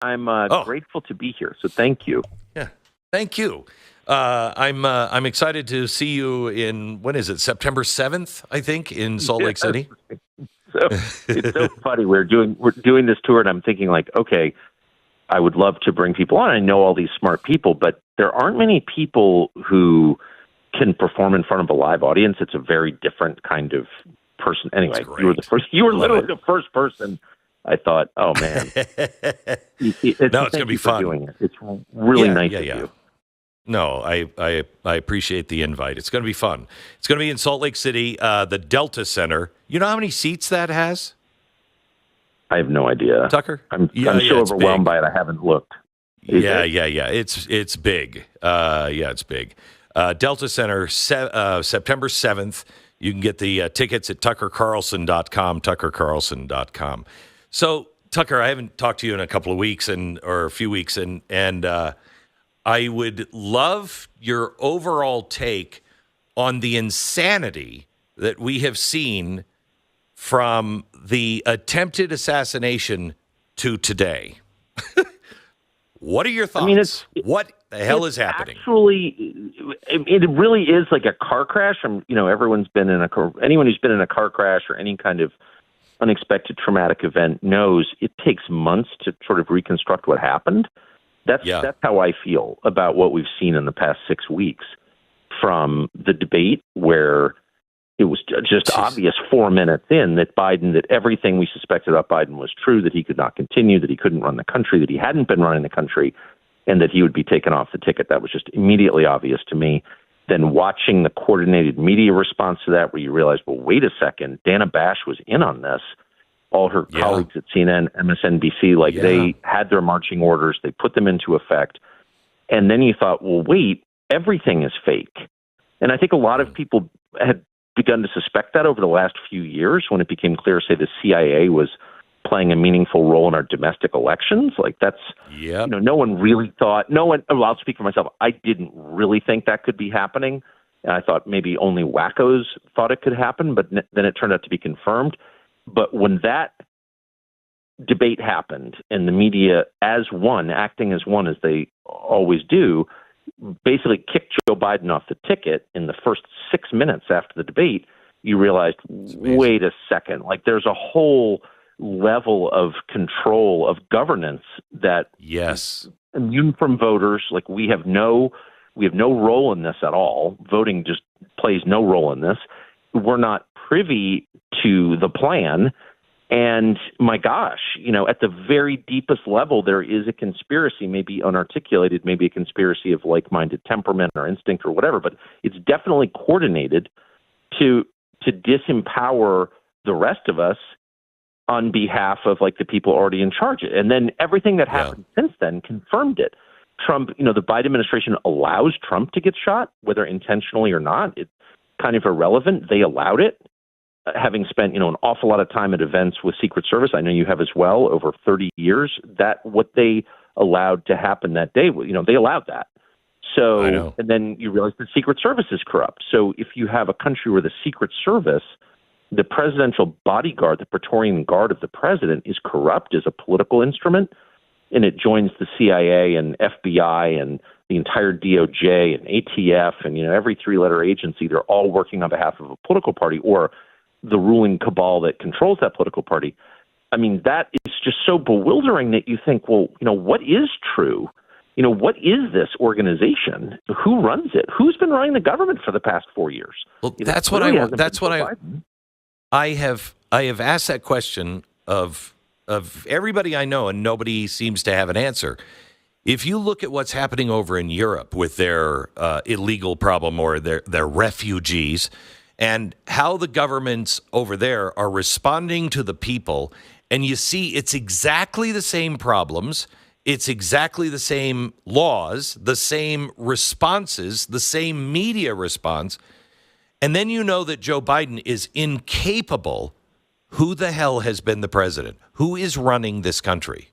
I'm grateful to be here, so thank you. Yeah, thank you. I'm excited to see you in, when is it, September 7th, I think, in Salt Lake City? So it's so funny. We're doing this tour, and I'm thinking, like, okay, I would love to bring people on. I know all these smart people, but there aren't many people who can perform in front of a live audience. It's a very different kind of person. Anyway, you were literally the first person I thought, oh man, it's going to be fun. Doing it. It's really nice of you. No, I appreciate the invite. It's going to be fun. It's going to be in Salt Lake City, the Delta Center. You know how many seats that has? I have no idea. Tucker? I'm so overwhelmed by it, I haven't looked. Yeah. It's big. It's big. Delta Center, September 7th. You can get the tickets at tuckercarlson.com, tuckercarlson.com. So, Tucker, I haven't talked to you in a couple of weeks or a few weeks, and I would love your overall take on the insanity that we have seen from the attempted assassination to today. What are your thoughts? I mean, what the hell is happening? Actually, it really is like a car crash. Anyone who's been in a car crash or any kind of unexpected traumatic event knows it takes months to sort of reconstruct what happened. That's how I feel about what we've seen in the past 6 weeks, from the debate where it was just obvious 4 minutes in that everything we suspected about Biden was true, that he could not continue, that he couldn't run the country, that he hadn't been running the country, and that he would be taken off the ticket. That was just immediately obvious to me. Then watching the coordinated media response to that, where you realize, well, wait a second, Dana Bash was in on this. All her colleagues at CNN, MSNBC, they had their marching orders, they put them into effect. And then you thought, well, wait, everything is fake. And I think a lot of people had begun to suspect that over the last few years, when it became clear, say, the CIA was playing a meaningful role in our domestic elections. No one really thought, I'll speak for myself. I didn't really think that could be happening. And I thought maybe only wackos thought it could happen, but then it turned out to be confirmed. But when that debate happened and the media acting as one, as they always do, basically kicked Joe Biden off the ticket in the first 6 minutes after the debate, you realized, wait a second, there's a whole level of control, of governance that is immune from voters. We have no role in this at all. Voting just plays no role in this. We're not privy to the plan. And my gosh, at the very deepest level, there is a conspiracy, maybe unarticulated, maybe a conspiracy of like-minded temperament or instinct or whatever, but it's definitely coordinated to disempower the rest of us on behalf of the people already in charge. And then everything that happened since then confirmed it. Trump, the Biden administration allows Trump to get shot, whether intentionally or not. It's kind of irrelevant. They allowed it. Having spent, an awful lot of time at events with Secret Service, I know you have as well, over 30 years, that what they allowed to happen that day, they allowed that. So, and then you realize the Secret Service is corrupt. So if you have a country where the Secret Service, the presidential bodyguard, the Praetorian Guard of the president, is corrupt as a political instrument, and it joins the CIA and FBI and the entire DOJ and ATF and, every three-letter agency, they're all working on behalf of a political party or the ruling cabal that controls that political party. I mean, that is just so bewildering that you think, well, what is true? What is this organization? Who runs it? Who's been running the government for the past 4 years? Well, I have asked that question of everybody I know, and nobody seems to have an answer. If you look at what's happening over in Europe with their illegal problem or their refugees, and how the governments over there are responding to the people, and you see it's exactly the same problems, it's exactly the same laws, the same responses, the same media response, and then you know that Joe Biden is incapable. Who the hell has been the president? Who is running this country?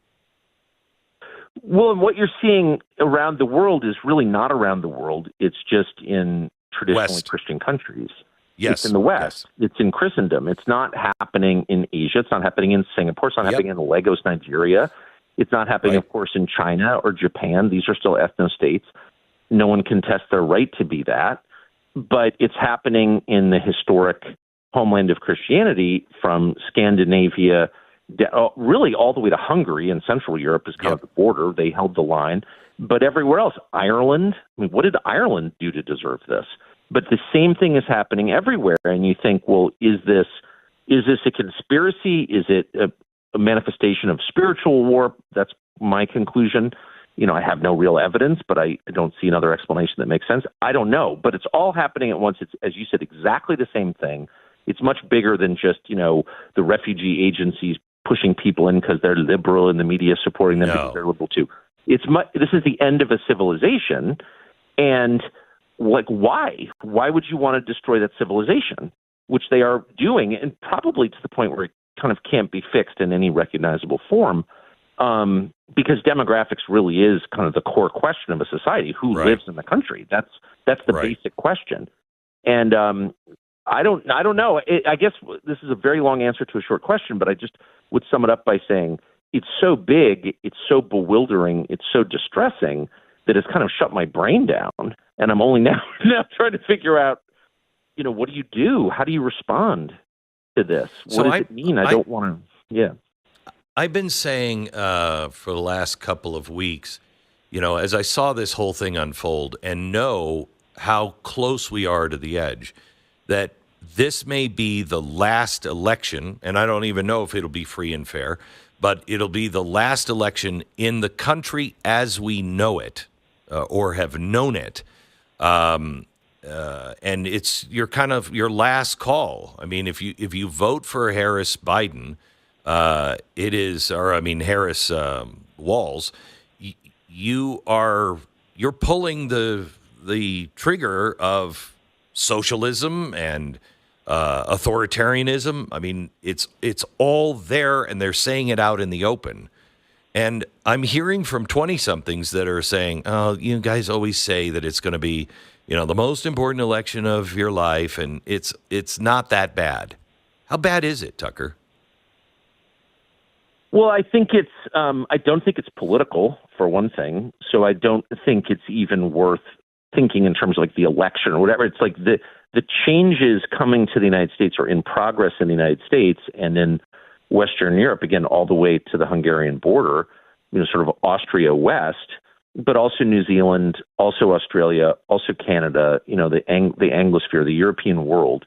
Well, and what you're seeing around the world is really not around the world. It's just in traditionally Christian countries. Yes. It's in the West. Yes. It's in Christendom. It's not happening in Asia. It's not happening in Singapore. It's not happening in Lagos, Nigeria. It's not happening, Right. of course, in China or Japan. These are still ethno-states. No one contests their right to be that. But it's happening in the historic homeland of Christianity from Scandinavia, really all the way to Hungary and Central Europe is kind of the border. They held the line. But everywhere else, Ireland, I mean, what did Ireland do to deserve this? But the same thing is happening everywhere. And you think, well, is this a conspiracy? Is it a manifestation of spiritual war? That's my conclusion. I have no real evidence, but I don't see another explanation that makes sense. I don't know, but it's all happening at once. It's, as you said, exactly the same thing. It's much bigger than just, the refugee agencies pushing people in because they're liberal and the media supporting them because they're liberal too. This is the end of a civilization. And why? Why would you want to destroy that civilization, which they are doing, and probably to the point where it kind of can't be fixed in any recognizable form? Because demographics really is kind of the core question of a society. Who lives in the country? That's the basic question. And I don't know. I guess this is a very long answer to a short question, but I just would sum it up by saying it's so big, it's so bewildering, it's so distressing that it's kind of shut my brain down. And I'm only now trying to figure out, what do you do? How do you respond to this? What does it mean? I don't want to. Yeah. I've been saying for the last couple of weeks, as I saw this whole thing unfold and know how close we are to the edge, that this may be the last election, and I don't even know if it'll be free and fair, but it'll be the last election in the country as we know it or have known it. And it's your last call. I mean, if you vote for Harris-Biden, Harris Walz, you're pulling the trigger of socialism and authoritarianism. I mean, it's all there, and they're saying it out in the open. And I'm hearing from 20-somethings that are saying, "Oh, you guys always say that it's going to be, the most important election of your life, and it's not that bad." How bad is it, Tucker? Well, I think I don't think it's political, for one thing. So I don't think it's even worth thinking in terms of the election or whatever. It's like the changes coming to the United States are in progress in the United States and in Western Europe, again, all the way to the Hungarian border, sort of Austria west, but also New Zealand, also Australia, also Canada, the Anglosphere, the European world.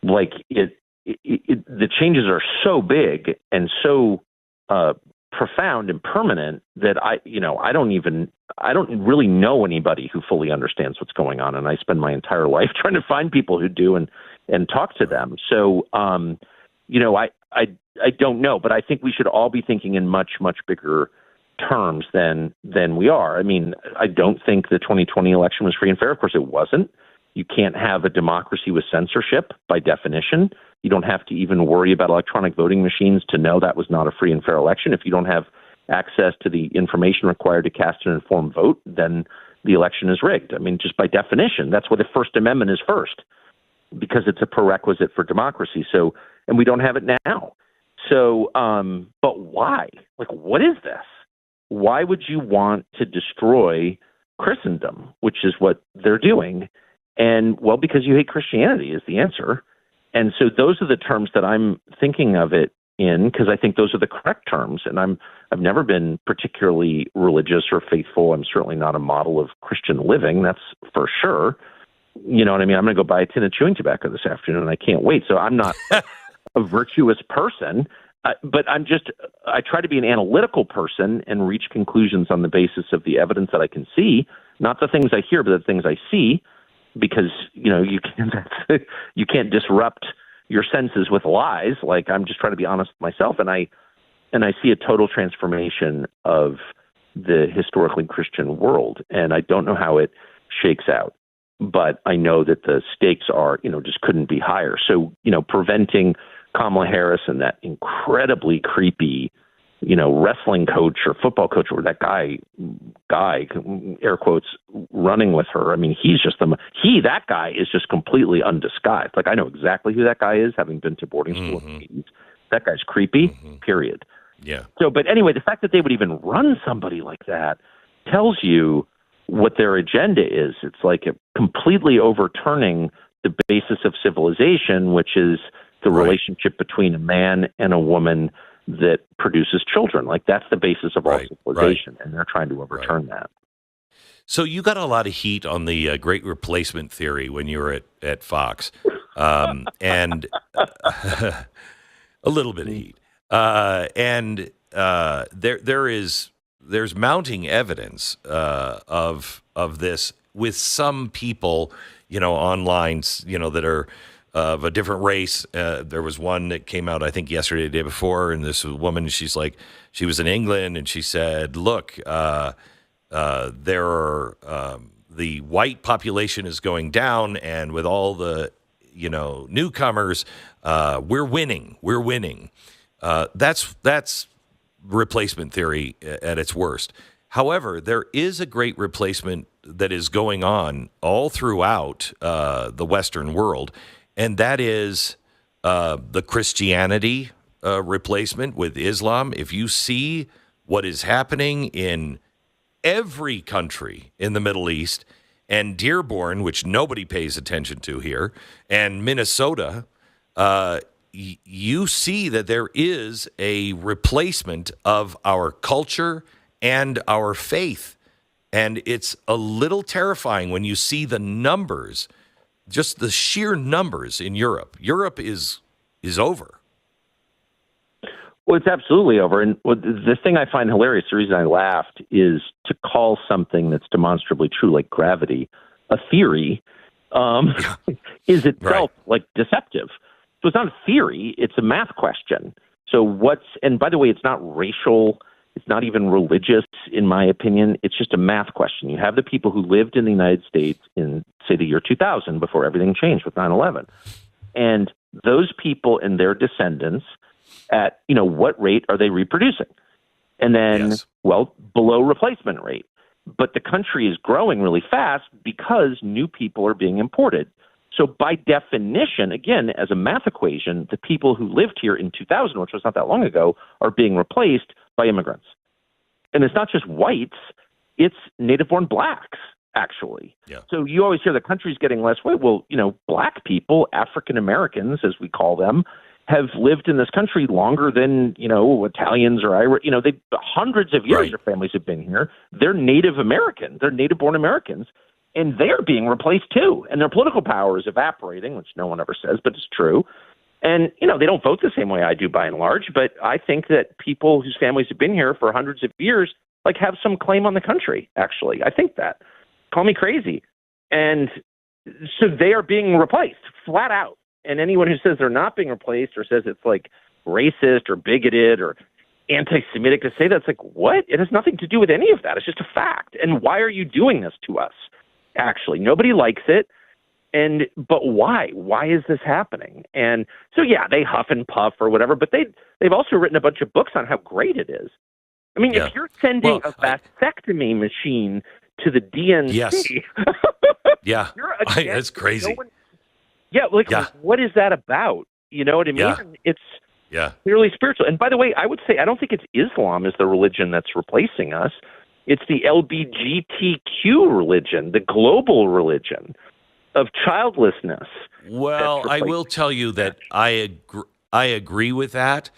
The changes are so big and so profound and permanent that I don't really know anybody who fully understands what's going on. And I spend my entire life trying to find people who do and talk to them. So, I don't know, but I think we should all be thinking in much, much bigger terms than we are. I mean, I don't think the 2020 election was free and fair. Of course, it wasn't. You can't have a democracy with censorship by definition. You don't have to even worry about electronic voting machines to know that was not a free and fair election. If you don't have access to the information required to cast an informed vote, then the election is rigged. I mean, just by definition, that's why the First Amendment is first, because it's a prerequisite for democracy. So, and we don't have it now. So, but why? What is this? Why would you want to destroy Christendom, which is what they're doing? And, well, because you hate Christianity is the answer. And so those are the terms that I'm thinking of it in, because I think those are the correct terms. And I've never been particularly religious or faithful. I'm certainly not a model of Christian living. That's for sure. You know what I mean? I'm going to go buy a tin of chewing tobacco this afternoon, and I can't wait. So I'm not a virtuous person, but I try to be an analytical person and reach conclusions on the basis of the evidence that I can see, not the things I hear, but the things I see. Because you can't disrupt your senses with lies. I'm just trying to be honest with myself, and I see a total transformation of the historically Christian world, and I don't know how it shakes out, but I know that the stakes are just couldn't be higher. So preventing Kamala Harris and that incredibly creepy wrestling coach or football coach, or that guy, air quotes, running with her. I mean, that guy is just completely undisguised. I know exactly who that guy is, having been to boarding school. Mm-hmm. That guy's creepy, period. Yeah. So, but anyway, the fact that they would even run somebody like that tells you what their agenda is. It's like completely overturning the basis of civilization, which is the relationship between a man and a woman that produces children. Like, that's the basis of all civilization, and they're trying to overturn that. So you got a lot of heat on the Great Replacement theory when you were at Fox, and a little bit of heat. There's mounting evidence of this with some people, online, that are of a different race. There was one that came out, I think, yesterday, the day before, and this woman, she was in England, and she said, look, there are, the white population is going down, and with all the, newcomers, we're winning. That's replacement theory at its worst. However, there is a great replacement that is going on all throughout the Western world, and that is the Christianity replacement with Islam. If you see what is happening in every country in the Middle East, and Dearborn, which nobody pays attention to here, and Minnesota, you see that there is a replacement of our culture and our faith. And it's a little terrifying when you see the numbers, just the sheer numbers in Europe. Europe is over. Well, it's absolutely over. And the thing I find hilarious, the reason I laughed, is to call something that's demonstrably true, like gravity, a theory, is itself like deceptive. So it's not a theory, it's a math question. So and by the way, it's not racial, it's not even religious, in my opinion. It's just a math question. You have the people who lived in the United States in, say, the year 2000, before everything changed with 9/11. And those people and their descendants, at what rate are they reproducing? And then, below replacement rate. But the country is growing really fast because new people are being imported. So by definition, again, as a math equation, the people who lived here in 2000, which was not that long ago, are being replaced by immigrants. And it's not just whites, it's native-born blacks, actually. Yeah. So you always hear the country's getting less white. Well, black people, African Americans, as we call them, have lived in this country longer than, Italians or Irish. They hundreds of years their families have been here. They're Native American. They're native-born Americans. And they're being replaced too. And their political power is evaporating, which no one ever says, but it's true. And, they don't vote the same way I do by and large, but I think that people whose families have been here for hundreds of years, have some claim on the country, actually. I think that. Call me crazy. And so they are being replaced flat out. And anyone who says they're not being replaced or says it's racist or bigoted or anti-Semitic to say that's what? It has nothing to do with any of that. It's just a fact. And why are you doing this to us? Actually, nobody likes it. But why? Why is this happening? And so, they huff and puff or whatever, but they've also written a bunch of books on how great it is. I mean, if you're sending a vasectomy machine to the DNC, that's crazy. What is that about? You know what I mean? Yeah. It's clearly spiritual. And by the way, I would say I don't think it's Islam is the religion that's replacing us. It's the LGBTQ religion, the global religion of childlessness. Well, I will tell you that I agree with that,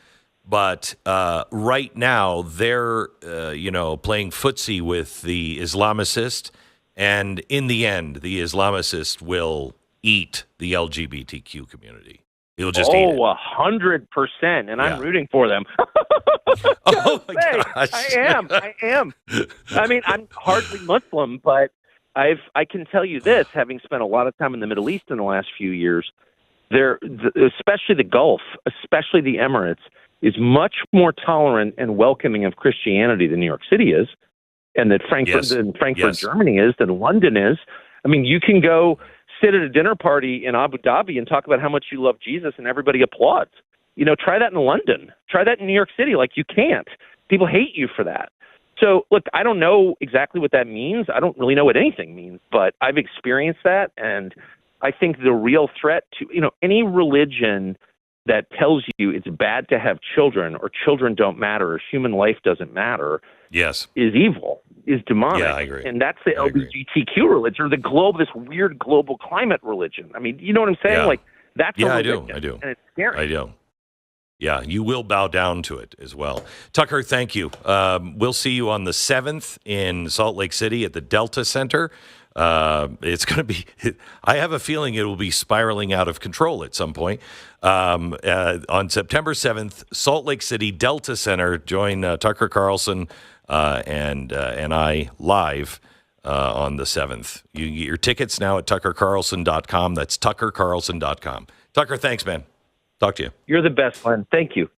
but right now they're playing footsie with the Islamicist, and in the end, the Islamicist will eat the LGBTQ community. He'll just eat it. 100%, and I'm rooting for them. Oh my gosh! I am. I mean, I'm hardly Muslim, but I can tell you this, having spent a lot of time in the Middle East in the last few years, especially the Gulf, especially the Emirates, is much more tolerant and welcoming of Christianity than New York City is, and that Frankfurt, Germany is, than London is. I mean, you can go sit at a dinner party in Abu Dhabi and talk about how much you love Jesus, and everybody applauds. Try that in London. Try that in New York City. You can't. People hate you for that. So, look, I don't know exactly what that means. I don't really know what anything means, but I've experienced that, and I think the real threat to, any religion that tells you it's bad to have children, or children don't matter, or human life doesn't matter, yes, is evil, is demonic. Yeah, I agree. And that's the LGBTQ religion, or this weird global climate religion. I mean, you know what I'm saying? Yeah. Like, that's a I religion, do. and it's scary. I do. Yeah, you will bow down to it as well. Tucker, thank you. We'll see you on the 7th in Salt Lake City at the Delta Center. It's going to be, I have a feeling it will be spiraling out of control at some point. On September 7th, Salt Lake City, Delta Center. Join Tucker Carlson and I live on the 7th. You can get your tickets now at tuckercarlson.com. That's tuckercarlson.com. Tucker, thanks, man. Talk to you. You're the best, Glenn. Thank you.